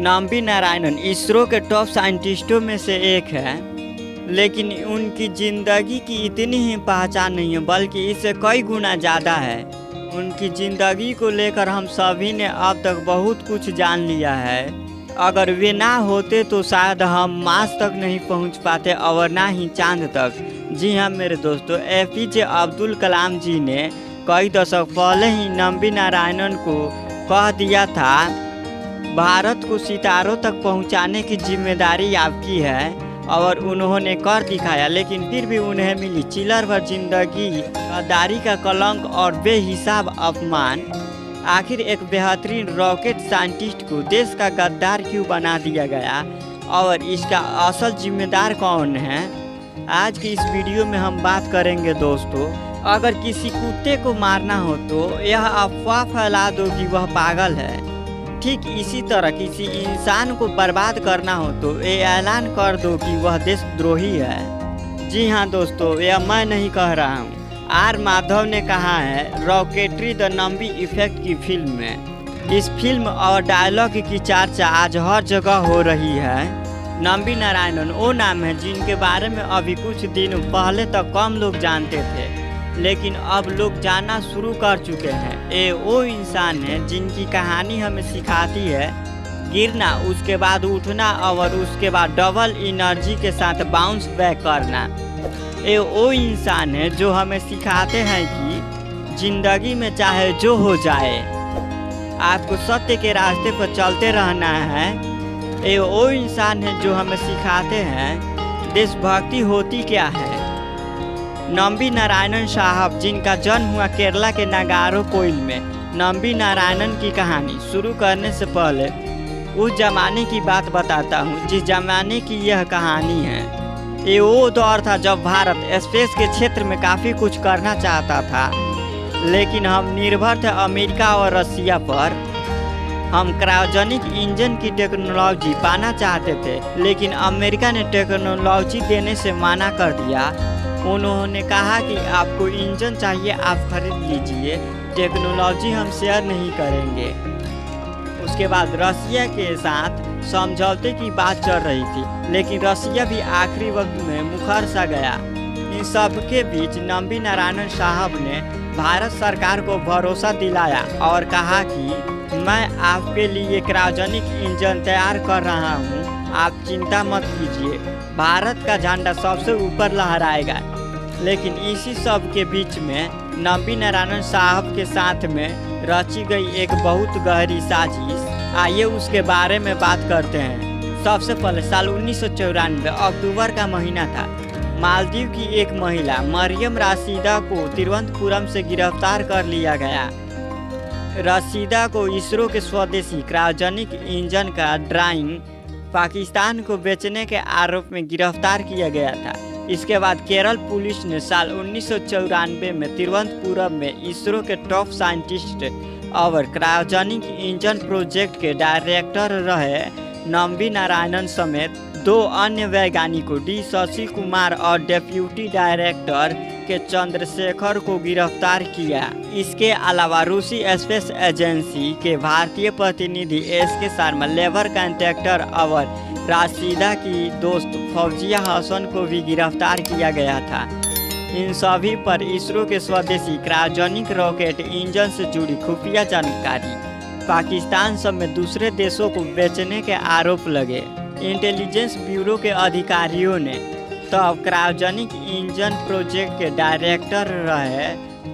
नम्बी नारायणन इसरो के टॉप साइंटिस्टों में से एक है, लेकिन उनकी ज़िंदगी की इतनी ही पहचान नहीं है बल्कि इससे कई गुना ज़्यादा है। उनकी ज़िंदगी को लेकर हम सभी ने अब तक बहुत कुछ जान लिया है। अगर वे ना होते तो शायद हम मार्स तक नहीं पहुंच पाते और ना ही चांद तक। जी हाँ मेरे दोस्तों, APJ अब्दुल कलाम जी ने कई दशक पहले ही नम्बी नारायणन को कह दिया था, भारत को सितारों तक पहुंचाने की जिम्मेदारी आपकी है, और उन्होंने कर दिखाया। लेकिन फिर भी उन्हें मिली चिल्लर भर जिंदगी, गद्दारी का कलंक और बेहिसाब अपमान। आखिर एक बेहतरीन रॉकेट साइंटिस्ट को देश का गद्दार क्यों बना दिया गया और इसका असल जिम्मेदार कौन है? आज की इस वीडियो में हम बात करेंगे दोस्तों। अगर किसी कुत्ते को मारना हो तो यह अफवाह फैला दो कि वह पागल है। ठीक इसी तरह किसी इंसान को बर्बाद करना हो तो ये ऐलान कर दो कि वह देशद्रोही है। जी हाँ दोस्तों, यह मैं नहीं कह रहा हूँ, आर माधव ने कहा है रॉकेटरी द नम्बी इफेक्ट की फिल्म में। इस फिल्म और डायलॉग की चर्चा आज हर जगह हो रही है। नम्बी नारायणन वो नाम है जिनके बारे में अभी कुछ दिन पहले तक कम लोग जानते थे, लेकिन अब लोग जानना शुरू कर चुके हैं। ये वो इंसान है जिनकी कहानी हमें सिखाती है गिरना, उसके बाद उठना और उसके बाद डबल एनर्जी के साथ बाउंस बैक करना। ये वो इंसान है जो हमें सिखाते हैं कि जिंदगी में चाहे जो हो जाए आपको सत्य के रास्ते पर चलते रहना है। ये वो इंसान है जो हमें सिखाते हैं देशभक्ति होती क्या है। नम्बी नारायणन साहब जिनका जन्म हुआ केरला के नागरकोइल में। नम्बी नारायणन की कहानी शुरू करने से पहले उस जमाने की बात बताता हूँ जिस जमाने की यह कहानी है। ये वो दौर था जब भारत स्पेस के क्षेत्र में काफ़ी कुछ करना चाहता था, लेकिन हम निर्भर थे अमेरिका और रसिया पर। हम क्रायोजेनिक इंजन की टेक्नोलॉजी पाना चाहते थे, लेकिन अमेरिका ने टेक्नोलॉजी देने से मना कर दिया। उन्होंने कहा कि आपको इंजन चाहिए आप खरीद लीजिए, टेक्नोलॉजी हम शेयर नहीं करेंगे। उसके बाद रसिया के साथ समझौते की बात चल रही थी, लेकिन रसिया भी आखिरी वक्त में मुखर सा गया। इन सब के बीच नम्बी नारायणन साहब ने भारत सरकार को भरोसा दिलाया और कहा कि मैं आपके लिए क्रायोजेनिक इंजन तैयार कर रहा हूँ, आप चिंता मत कीजिए, भारत का झंडा सबसे ऊपर लहराएगा। लेकिन इसी सब के बीच में नम्बी नारायणन साहब के साथ में रची गई एक बहुत गहरी साजिश। आइए उसके बारे में बात करते हैं। सबसे पहले साल 1994 अक्टूबर का महीना था। मालदीव की एक महिला मरियम राशिदा को तिरुवनंतपुरम से गिरफ्तार कर लिया गया। राशिदा को इसरो के स्वदेशी क्रायोजेनिक इंजन का ड्राइंग पाकिस्तान को बेचने के आरोप में गिरफ्तार किया गया था। इसके बाद केरल पुलिस ने साल 1994 में तिरुवनंतपुरम में इसरो के टॉप साइंटिस्ट और क्रायोजेनिक इंजन प्रोजेक्ट के डायरेक्टर रहे नम्बी नारायणन समेत 2 अन्य वैज्ञानिकों डी शशि कुमार और डेप्यूटी डायरेक्टर के चंद्रशेखर को गिरफ्तार किया। इसके अलावा रूसी स्पेस एजेंसी के भारतीय प्रतिनिधि SK शर्मा, लेबर कॉन्ट्रैक्टर और राशिदा की दोस्त फौजिया हसन को भी गिरफ्तार किया गया था। इन सभी पर इसरो के स्वदेशी क्रायोजेनिक रॉकेट इंजन से जुड़ी खुफिया जानकारी पाकिस्तान समेत दूसरे देशों को बेचने के आरोप लगे। इंटेलिजेंस ब्यूरो के अधिकारियों ने तब क्रायोजेनिक इंजन प्रोजेक्ट के डायरेक्टर रहे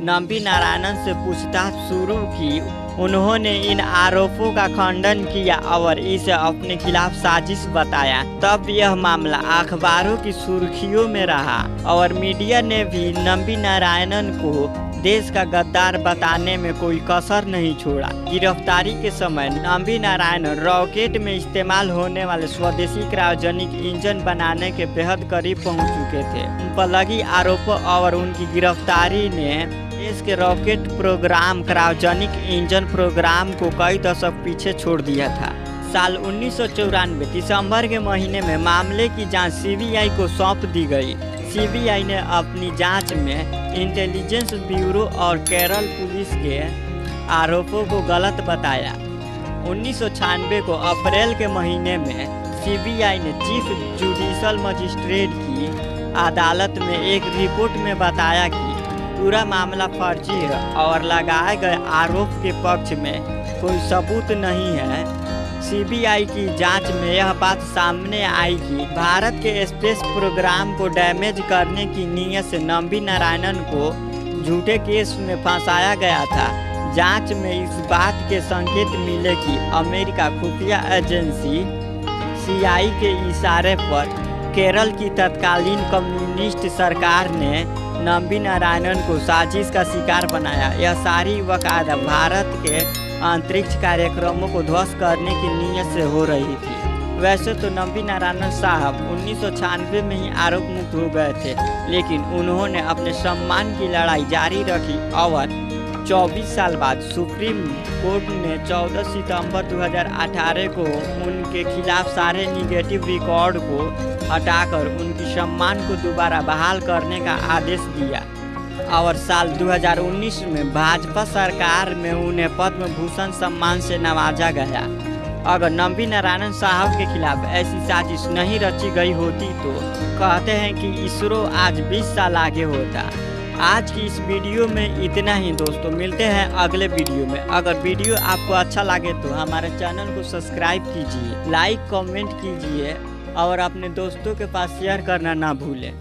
नम्बी नारायणन से पूछताछ शुरू की। उन्होंने इन आरोपों का खंडन किया और इसे अपने खिलाफ साजिश बताया। तब यह मामला अखबारों की सुर्खियों में रहा और मीडिया ने भी नम्बी नारायणन को देश का गद्दार बताने में कोई कसर नहीं छोड़ा। गिरफ्तारी के समय नम्बी नारायणन रॉकेट में इस्तेमाल होने वाले स्वदेशी क्रायोजेनिक इंजन बनाने के बेहद करीब पहुंच चुके थे। उन पर लगी आरोपों और उनकी गिरफ्तारी ने देश के rocket programme cryogenic engine programme को कई दशक पीछे छोड़ दिया था। साल 1994 दिसंबर के महीने में मामले की जांच CBI को सौंप दी गई। CBI ने अपनी जांच में इंटेलिजेंस ब्यूरो और केरल पुलिस के आरोपों को गलत बताया। 1996 को अप्रैल के महीने में सीबीआई ने चीफ जुडिशल मजिस्ट्रेट की अदालत में एक रिपोर्ट में बताया कि पूरा मामला फर्जी है और लगाए गए आरोप के पक्ष में कोई सबूत नहीं है। सीबीआई की जांच में यह बात सामने आई कि भारत के स्पेस प्रोग्राम को डैमेज करने की नीयत से नंबी नारायणन को झूठे केस में फंसाया गया था। जांच में इस बात के संकेत मिले कि अमेरिका खुफिया एजेंसी सीआई के इशारे पर केरल की तत्कालीन कम्युनिस्ट सरकार ने नंबी नारायणन को साजिश का शिकार बनाया। यह सारी वाक़ात भारत के अंतरिक्ष कार्यक्रमों को ध्वस्त करने की नीयत से हो रही थी। वैसे तो नंबी नारायणन साहब 1996 में ही आरोप मुक्त हो गए थे, लेकिन उन्होंने अपने सम्मान की लड़ाई जारी रखी और 24 साल बाद सुप्रीम कोर्ट ने 14 सितंबर 2018 को उनके खिलाफ सारे निगेटिव रिकॉर्ड को हटाकर उनकी सम्मान को दोबारा बहाल करने का आदेश दिया और साल 2019 में भाजपा सरकार में उन्हें पद्म भूषण सम्मान से नवाजा गया। अगर नंबी नारायणन साहब के खिलाफ ऐसी साजिश नहीं रची गई होती तो कहते हैं कि इसरो आज 20 साल आगे होता। आज की इस वीडियो में इतना ही दोस्तों, मिलते हैं अगले वीडियो में। अगर वीडियो आपको अच्छा लगे तो हमारे चैनल को सब्सक्राइब कीजिए, लाइक कमेंट कीजिए और अपने दोस्तों के पास शेयर करना ना भूलें।